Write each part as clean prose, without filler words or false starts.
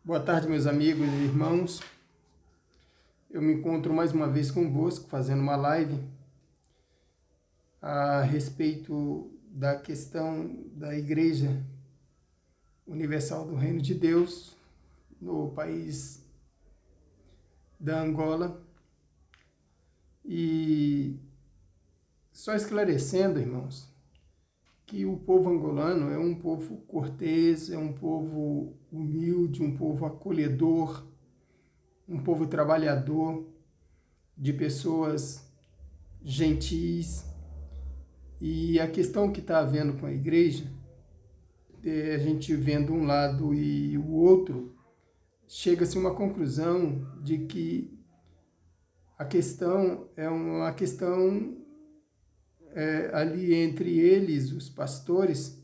Boa tarde, meus amigos e irmãos. Eu me encontro mais uma vez convosco, fazendo uma live a respeito da questão da Igreja Universal do Reino de Deus no país da Angola. E só esclarecendo, irmãos, que o povo angolano é um povo cortês, é um povo humilde, um povo acolhedor, um povo trabalhador, de pessoas gentis. E a questão que está havendo com a igreja, a gente vendo um lado e o outro, chega-se a uma conclusão de que a questão é uma questão ali entre eles, os pastores,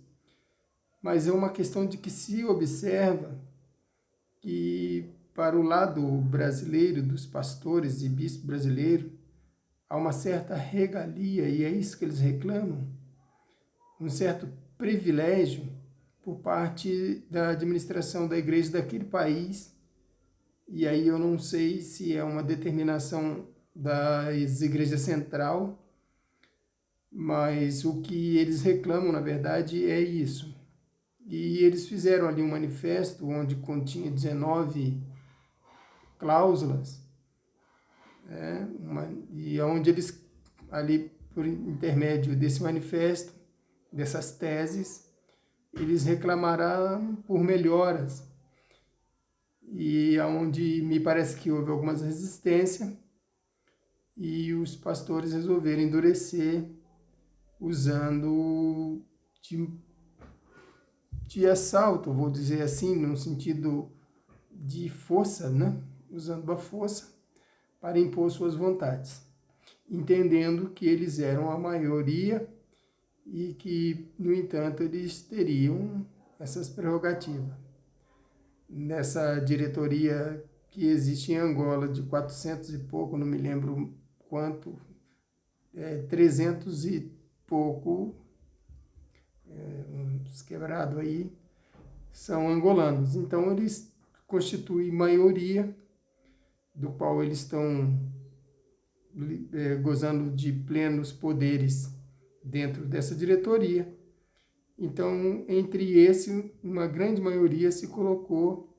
mas é uma questão de que se observa que para o lado brasileiro, dos pastores e bispos brasileiros, há uma certa regalia, e é isso que eles reclamam, um certo privilégio por parte da administração da igreja daquele país. E aí eu não sei se é uma determinação da igreja central, mas o que eles reclamam, na verdade, é isso. E eles fizeram ali um manifesto onde continha 19 cláusulas, e onde eles, ali por intermédio desse manifesto, dessas teses, eles reclamarão por melhoras, e onde me parece que houve algumas resistências, e os pastores resolveram endurecer, usando de assalto, vou dizer assim, no sentido de força, né? Usando a força para impor suas vontades, entendendo que eles eram a maioria e que, no entanto, eles teriam essas prerrogativas. Nessa diretoria que existe em Angola, de 400 e pouco, não me lembro quanto, 300 e pouco, uns quebrados aí, são angolanos. Então, eles constituem maioria, do qual eles estão gozando de plenos poderes dentro dessa diretoria. Então, entre esse, uma grande maioria se colocou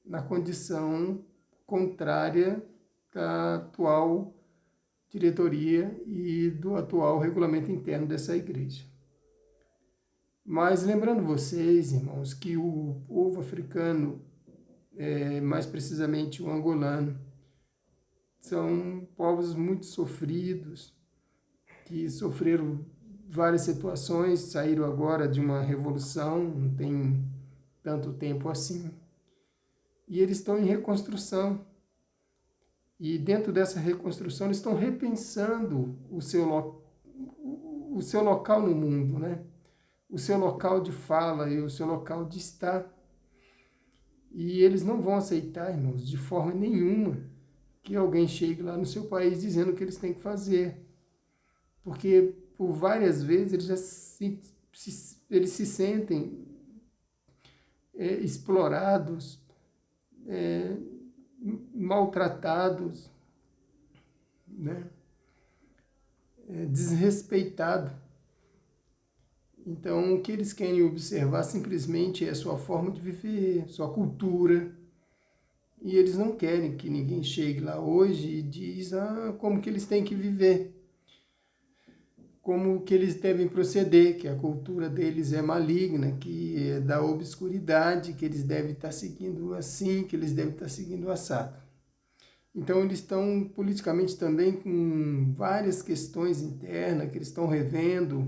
na condição contrária da atual diretoria e do atual regulamento interno dessa igreja. Mas lembrando vocês, irmãos, que o povo africano, mais precisamente o angolano, são povos muito sofridos, que sofreram várias situações, saíram agora de uma revolução, não tem tanto tempo assim, e eles estão em reconstrução. E dentro dessa reconstrução, eles estão repensando o seu local no mundo, né? O seu local de fala e o seu local de estar. E eles não vão aceitar, irmãos, de forma nenhuma, que alguém chegue lá no seu país dizendo o que eles têm que fazer. Porque por várias vezes eles se sentem explorados, maltratados, né? Desrespeitados. Então, o que eles querem observar simplesmente é a sua forma de viver, sua cultura. E eles não querem que ninguém chegue lá hoje e diz como que eles têm que viver, como que eles devem proceder, que a cultura deles é maligna, que é da obscuridade, que eles devem estar seguindo assim, que eles devem estar seguindo assado. Então, eles estão politicamente também com várias questões internas que eles estão revendo,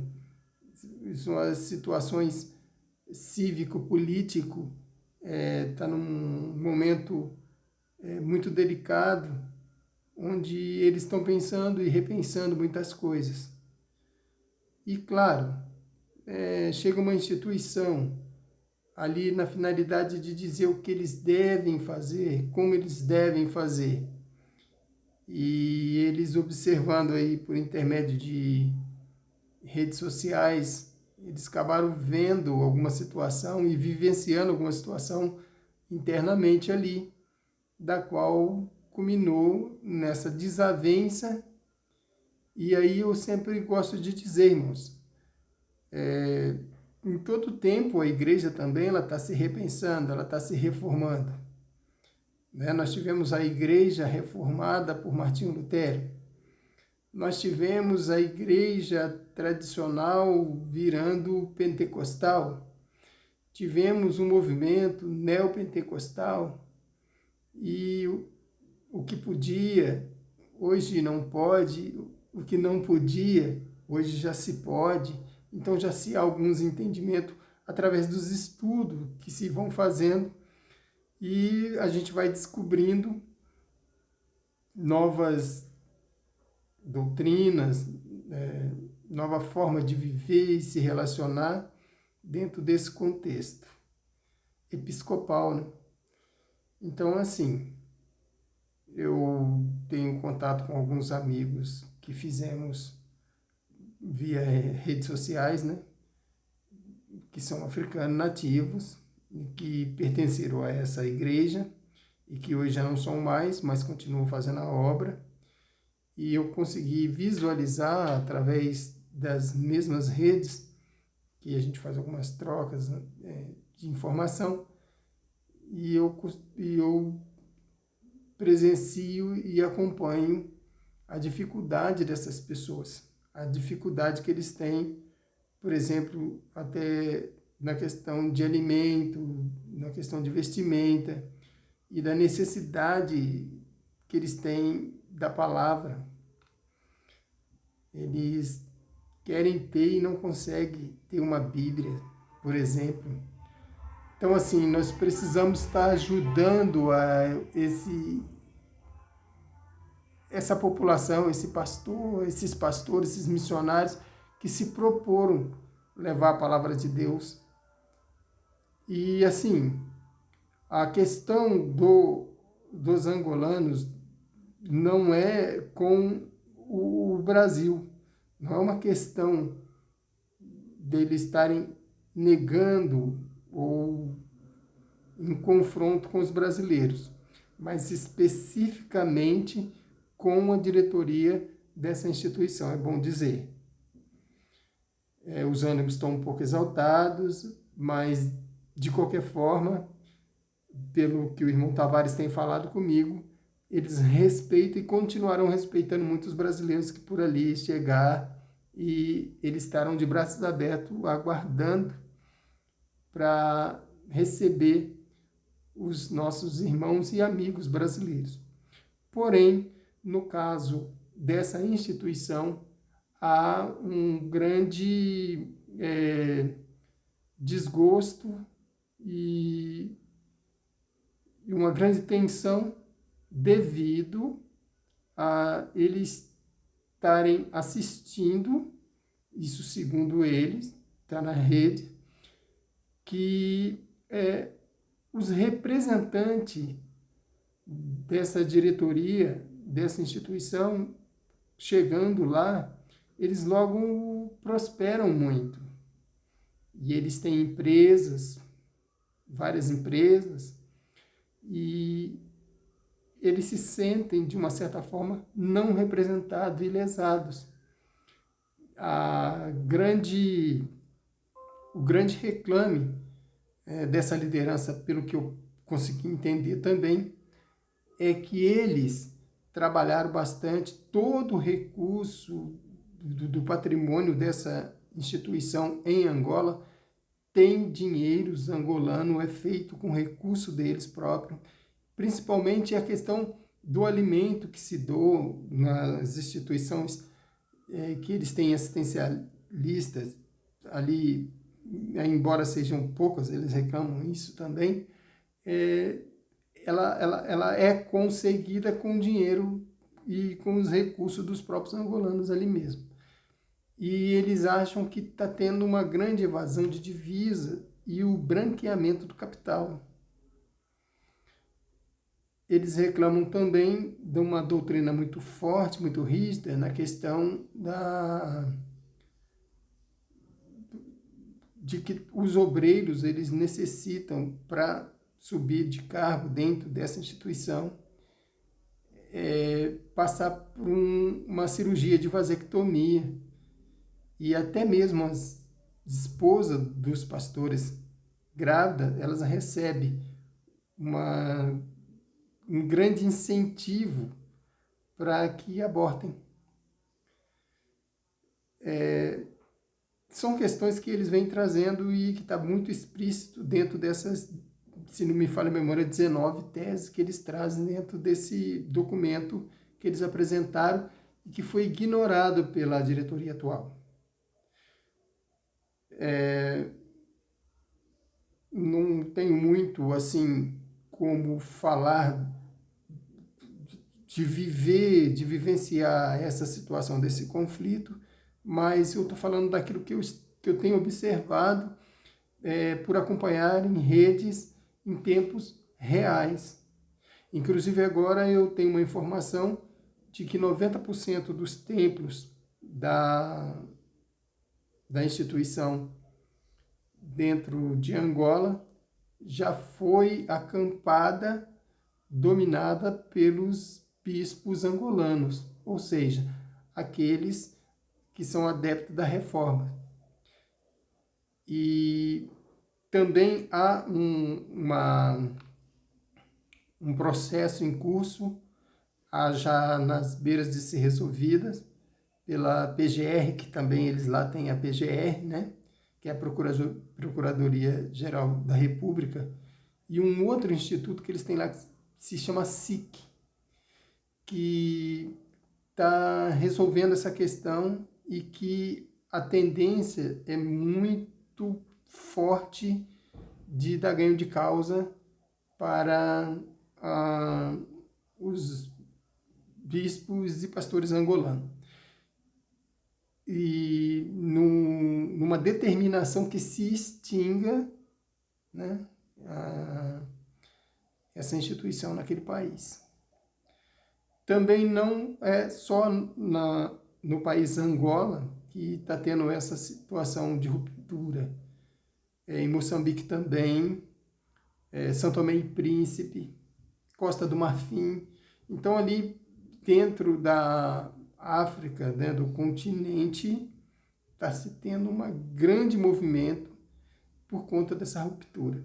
são as situações cívico-político, está num momento muito delicado, onde eles estão pensando e repensando muitas coisas. E, claro, chega uma instituição ali na finalidade de dizer o que eles devem fazer, como eles devem fazer. E eles observando aí por intermédio de redes sociais, eles acabaram vendo alguma situação e vivenciando alguma situação internamente ali, da qual culminou nessa desavença. E aí eu sempre gosto de dizer, irmãos, em todo tempo a igreja também está se repensando, ela está se reformando. Né? Nós tivemos a igreja reformada por Martinho Lutero. Nós tivemos a igreja tradicional virando pentecostal. Tivemos um movimento neopentecostal. E o que podia, hoje não pode. O que não podia, hoje já se pode. Então já se há alguns entendimentos através dos estudos que se vão fazendo e a gente vai descobrindo novas doutrinas, nova forma de viver e se relacionar dentro desse contexto episcopal, né? Então, assim, eu tenho contato com alguns amigos que fizemos via redes sociais, né? Que são africanos nativos, que pertenceram a essa igreja e que hoje já não são mais, mas continuam fazendo a obra. E eu consegui visualizar através das mesmas redes, que a gente faz algumas trocas de informação, e eu presencio e acompanho a dificuldade dessas pessoas, a dificuldade que eles têm, por exemplo, até na questão de alimento, na questão de vestimenta e da necessidade que eles têm da palavra. Eles querem ter e não conseguem ter uma Bíblia, por exemplo. Então, assim, nós precisamos estar ajudando essa população, esses pastores, esses missionários que se proporam levar a palavra de Deus. E, assim, a questão dos angolanos não é com o Brasil. Não é uma questão deles estarem negando ou em confronto com os brasileiros, mas especificamente com a diretoria dessa instituição, é bom dizer. Os ânimos estão um pouco exaltados, mas, de qualquer forma, pelo que o irmão Tavares tem falado comigo, eles respeitam e continuarão respeitando muitos brasileiros que por ali chegar e eles estarão de braços abertos, aguardando para receber os nossos irmãos e amigos brasileiros. Porém, no caso dessa instituição, há um grande desgosto e uma grande tensão devido a eles estarem assistindo, isso segundo eles, está na rede, que os representantes dessa diretoria, dessa instituição, chegando lá, eles logo prosperam muito. E eles têm empresas, várias empresas, e eles se sentem, de uma certa forma, não representados e lesados. O grande reclame dessa liderança, pelo que eu consegui entender também, é que eles trabalharam bastante todo o recurso do patrimônio dessa instituição em Angola, tem dinheiros angolano, é feito com recurso deles próprios, principalmente a questão do alimento que se doa nas instituições que eles têm assistencialistas ali, embora sejam poucas, eles reclamam isso também, ela é conseguida com dinheiro e com os recursos dos próprios angolanos ali mesmo. E eles acham que está tendo uma grande evasão de divisa e o branqueamento do capital. Eles reclamam também de uma doutrina muito forte, muito rígida, na questão de que os obreiros eles necessitam, para subir de cargo dentro dessa instituição, passar por uma cirurgia de vasectomia. E até mesmo as esposas dos pastores grávidas, elas recebem um grande incentivo para que abortem. São questões que eles vêm trazendo e que está muito explícito dentro dessas, se não me falha a memória, 19 teses que eles trazem dentro desse documento que eles apresentaram e que foi ignorado pela diretoria atual. Não tenho muito, assim, como falar de vivenciar essa situação desse conflito, mas eu estou falando daquilo que eu tenho observado por acompanhar em redes em tempos reais. Inclusive agora eu tenho uma informação de que 90% dos templos da instituição dentro de Angola já foi acampada, dominada pelos bispos angolanos, ou seja, aqueles que são adeptos da reforma. E também há um processo em curso, já nas beiras de ser resolvidas, pela PGR, que também eles lá têm a PGR, né? Que é a Procuradoria Geral da República, e um outro instituto que eles têm lá que se chama SIC, que está resolvendo essa questão e que a tendência é muito forte de dar ganho de causa para os bispos e pastores angolanos. E numa determinação que se extinga, né, essa instituição naquele país. Também não é só no país Angola que está tendo essa situação de ruptura. Em Moçambique também, São Tomé e Príncipe, Costa do Marfim. Então, ali dentro da África, né, do continente, está se tendo um grande movimento por conta dessa ruptura.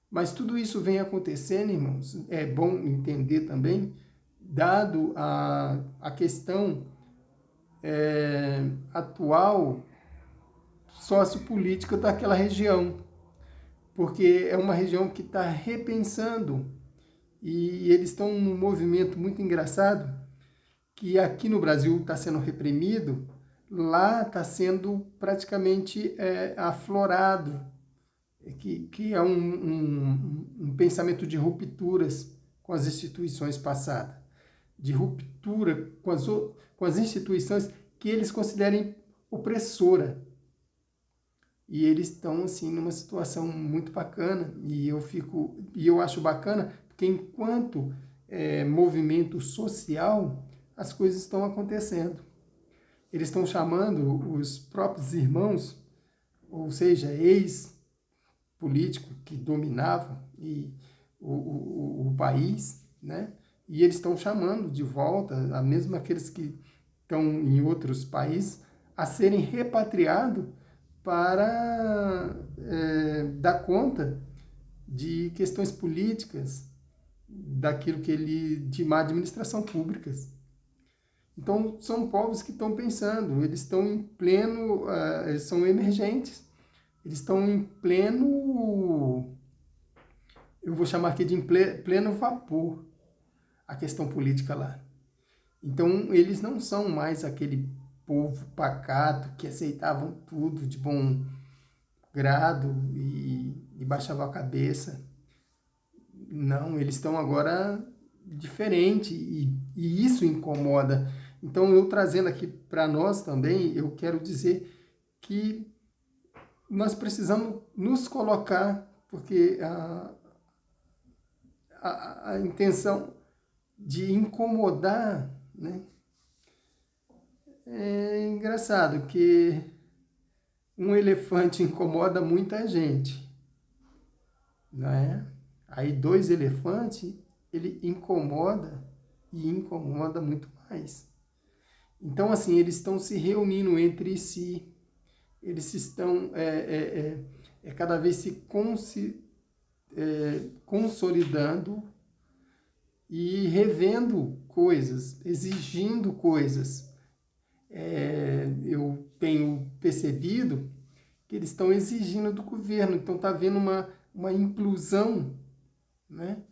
Mas tudo isso vem acontecendo, irmãos, é bom entender também, dado a questão atual sociopolítica daquela região, porque é uma região que está repensando e eles estão num movimento muito engraçado, que aqui no Brasil está sendo reprimido, lá está sendo praticamente aflorado, que é um pensamento de rupturas com as instituições passadas, de ruptura com as instituições que eles considerem opressora. E eles estão assim numa situação muito bacana, e eu acho bacana, porque enquanto movimento social, as coisas estão acontecendo. Eles estão chamando os próprios irmãos, ou seja, ex-políticos que dominavam o país, né? E eles estão chamando de volta, mesmo aqueles que estão em outros países, a serem repatriados para dar conta de questões políticas, daquilo de má administração públicas. Então, são povos que estão pensando, eles estão em pleno, eles são emergentes, eles estão em pleno, eu vou chamar aqui de pleno vapor, a questão política lá. Então, eles não são mais aquele povo pacato que aceitavam tudo de bom grado e baixavam a cabeça. Não, eles estão agora diferente e isso incomoda. Então, eu trazendo aqui para nós também, eu quero dizer que nós precisamos nos colocar, porque a intenção de incomodar, né? É engraçado que um elefante incomoda muita gente, não é? Aí 2 elefantes, ele incomoda e incomoda muito mais. Então, assim, eles estão se reunindo entre si, eles estão cada vez consolidando e revendo coisas, exigindo coisas. Eu tenho percebido que eles estão exigindo do governo, então está havendo uma implosão, né?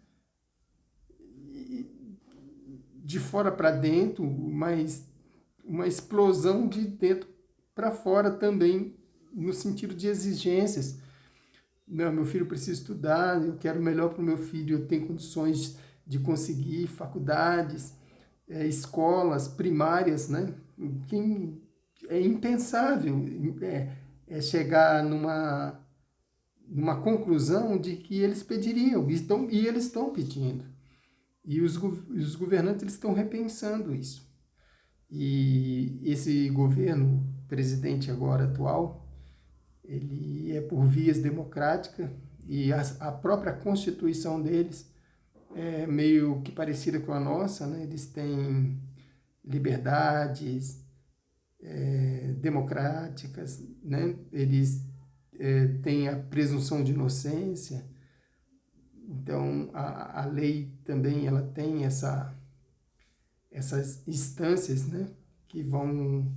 De fora para dentro, mas uma explosão de dentro para fora também, no sentido de exigências. Não, meu filho precisa estudar, eu quero o melhor para o meu filho, eu tenho condições de conseguir faculdades, escolas primárias, né? É impensável chegar numa conclusão de que eles pediriam, e eles estão pedindo. E os governantes eles estão repensando isso. E esse governo, presidente agora atual, ele é por vias democráticas e a própria constituição deles é meio que parecida com a nossa, né? Eles têm liberdades democráticas, né? Eles têm a presunção de inocência, então a lei também ela tem essas instâncias, né? Que vão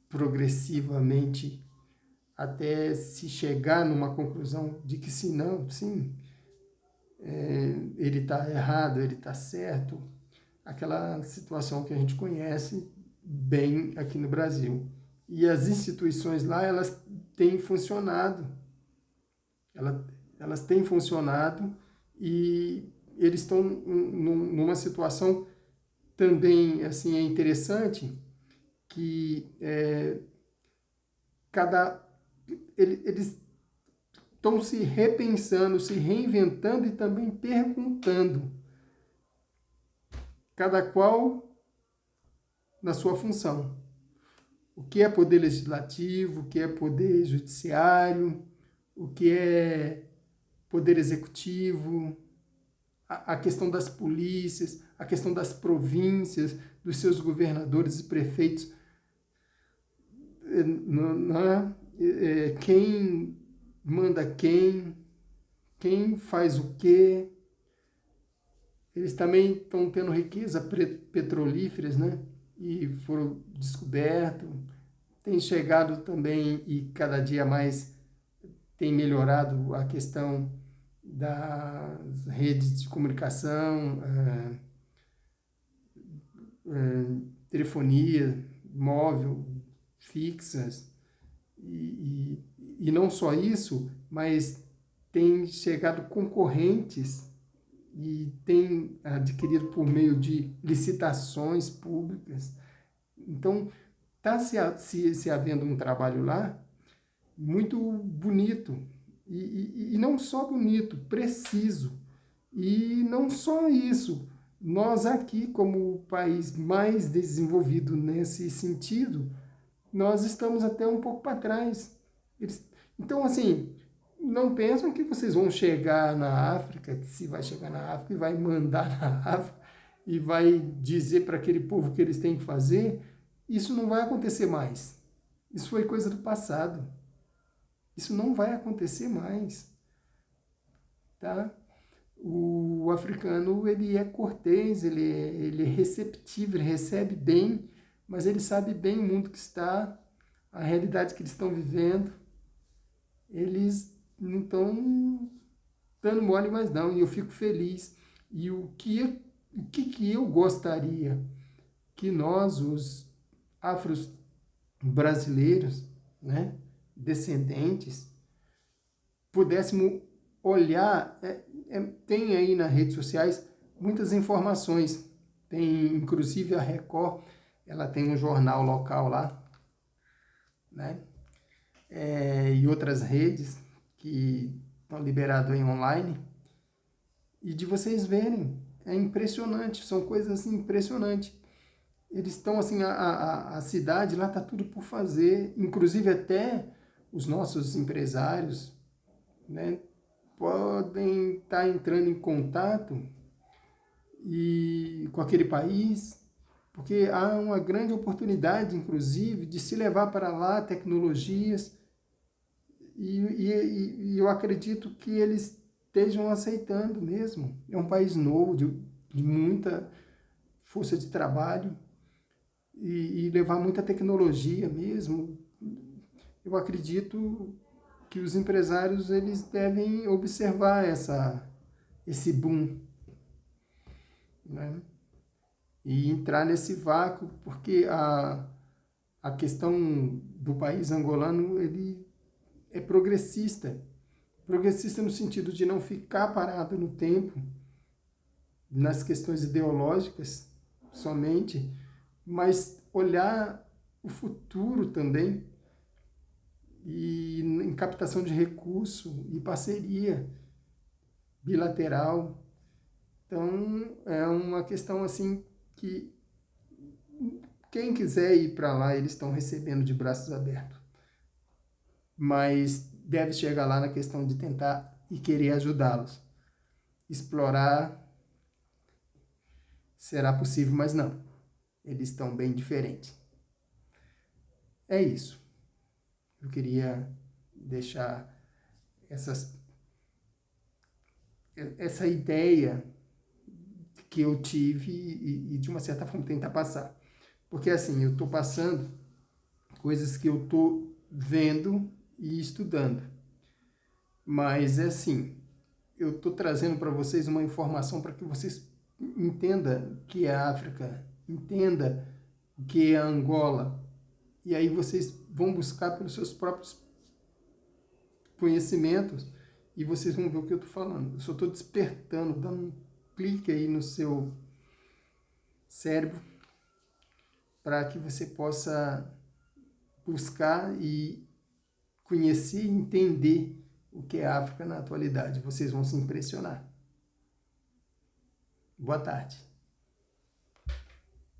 progressivamente até se chegar numa conclusão de que se não, sim, ele está errado, ele está certo, aquela situação que a gente conhece bem aqui no Brasil. E as instituições lá, elas têm funcionado, elas têm funcionado e eles estão numa situação também, assim, é interessante que eles estão se repensando, se reinventando e também perguntando, cada qual na sua função. O que é poder legislativo, o que é poder judiciário, o que é poder executivo, a questão das polícias, a questão das províncias, dos seus governadores e prefeitos, quem manda quem faz o quê. Eles também estão tendo riqueza petrolíferas, né? E foram descobertos. Tem chegado também e cada dia mais tem melhorado a questão das redes de comunicação, telefonia móvel, fixas, e não só isso, mas tem chegado concorrentes e tem adquirido por meio de licitações públicas. Então, está se havendo um trabalho lá muito bonito, e não só bonito, preciso. E não só isso, nós aqui, como o país mais desenvolvido nesse sentido, nós estamos até um pouco para trás. Então, assim, não pensam que vocês vão chegar na África, que se vai chegar na África e vai mandar na África e vai dizer para aquele povo o que eles têm que fazer. Isso não vai acontecer mais. Isso foi coisa do passado. Isso não vai acontecer mais. Tá? O africano, ele é cortês, ele é receptivo, ele recebe bem, mas ele sabe bem o mundo que está, a realidade que eles estão vivendo. Eles não estão dando mole mais não, e eu fico feliz. E o que eu gostaria que nós, os afros brasileiros, né, descendentes, pudéssemos olhar, tem aí nas redes sociais muitas informações, tem inclusive a Record, ela tem um jornal local lá, né, e outras redes que estão liberadas aí online, e de vocês verem, é impressionante, são coisas assim impressionantes. Eles estão assim, a cidade lá está tudo por fazer, inclusive até os nossos empresários, né, podem estar entrando em contato com aquele país, porque há uma grande oportunidade, inclusive, de se levar para lá tecnologias, e eu acredito que eles estejam aceitando mesmo. É um país novo, de muita força de trabalho, e levar muita tecnologia mesmo. Eu acredito que os empresários eles devem observar esse boom, né? E entrar nesse vácuo, porque a questão do país angolano ele é progressista. Progressista no sentido de não ficar parado no tempo, nas questões ideológicas somente, mas olhar o futuro também, e em captação de recurso e parceria bilateral. Então, é uma questão assim que quem quiser ir para lá, eles estão recebendo de braços abertos. Mas deve chegar lá na questão de tentar e querer ajudá-los. Explorar será possível, mas não. Eles estão bem diferentes. É isso. Eu queria deixar essa ideia que eu tive e de uma certa forma tentar passar. Porque assim, eu estou passando coisas que eu estou vendo e estudando. Mas é assim, eu estou trazendo para vocês uma informação para que vocês entendam o que é a África, entendam o que é a Angola. E aí vocês vão buscar pelos seus próprios conhecimentos e vocês vão ver o que eu estou falando. Eu só estou despertando, dando um clique aí no seu cérebro para que você possa buscar e conhecer e entender o que é a África na atualidade. Vocês vão se impressionar. Boa tarde.